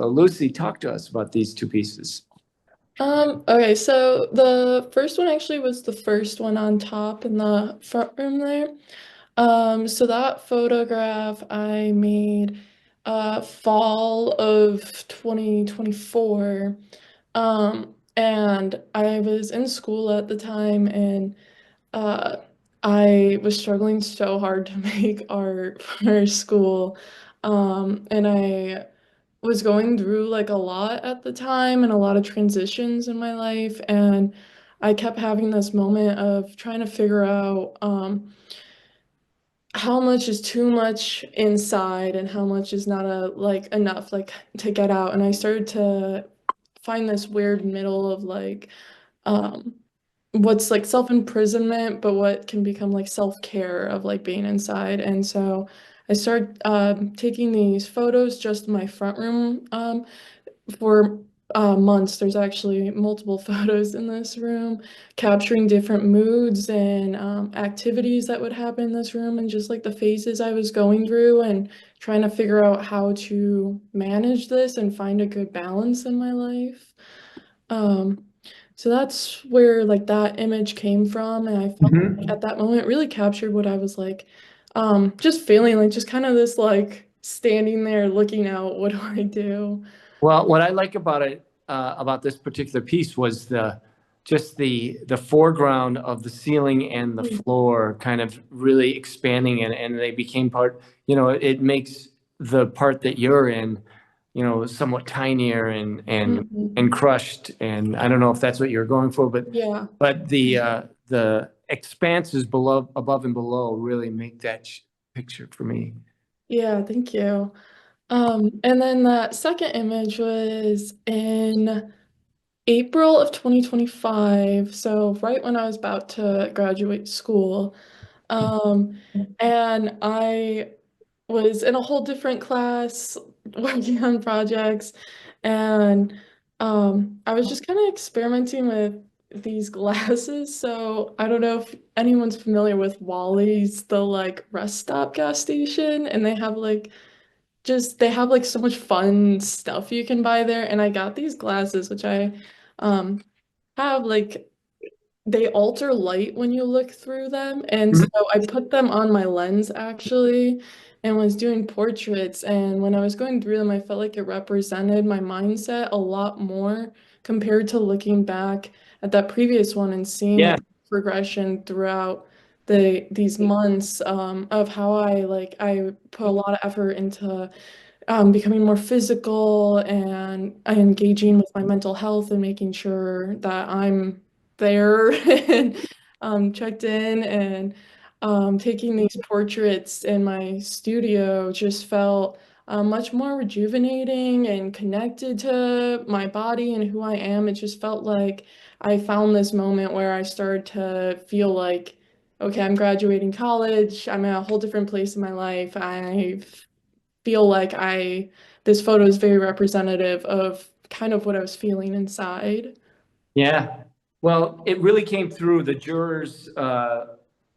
So Lucy, talk to us about these two pieces. Okay, so the first one actually was the first one on top in the front room there. So that photograph I made fall of 2024. And I was in school at the time and uh I was struggling so hard to make art for school. And I was going through like a lot at the time and a lot of transitions in my life, and I kept having this moment of trying to figure out how much is too much inside and how much is not like enough like to get out. And I started to find this weird middle of like um what's like self-imprisonment, but what can become like self-care of like being inside. And so I started taking these photos just in my front room for months. There's actually multiple photos in this room capturing different moods and activities that would happen in this room and just like the phases I was going through and trying to figure out how to manage this and find a good balance in my life. Um, so that's where like that image came from, and I felt like Mhm. at that moment it really captured what I was like, just feeling like just kind of this like standing there looking out, what do I do? Well, what I like about it, about this particular piece was the foreground of the ceiling and the floor kind of really expanding and they became part, it makes the part that you're in, somewhat tinier and Mhm. crushed. And I don't know if that's what you're going for, but Yeah. but the expanses below, above and below really make that picture for me. Yeah, thank you. And then that second image was in April of 2025, so right when I was about to graduate school. Um, and I was in a whole different class working on projects, and I was just kind of experimenting with these glasses. So I don't know if anyone's familiar with Wally's, the like rest stop gas station, and they have like so much fun stuff you can buy there. And I got these glasses, which I um have like they alter light when you look through them. And so I put them on my lens actually and was doing portraits. And when I was going through them, I felt like it represented my mindset a lot more compared to looking back at that previous one and seeing Yeah. like progression throughout these months of how I put a lot of effort into becoming more physical and engaging with my mental health and making sure that I'm there and checked in and taking these portraits in my studio just felt much more rejuvenating and connected to my body and who I am. It just felt like I found this moment where I started to feel like, okay, I'm graduating college. I'm at a whole different place in my life. I feel like this photo is very representative of kind of what I was feeling inside. Yeah. Well, it really came through the jurors.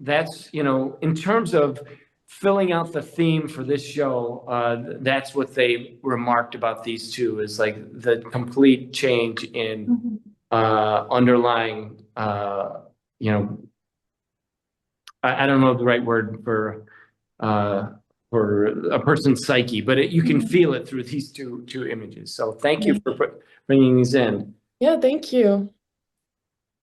That's, in terms of filling out the theme for this show, that's what they remarked about these two is like the complete change in Mhm. underlying, you know, I don't know the right word uh, for a person's psyche, but you can Mhm. feel it through these two images. So thank you Yeah. for bringing these in. Yeah, thank you.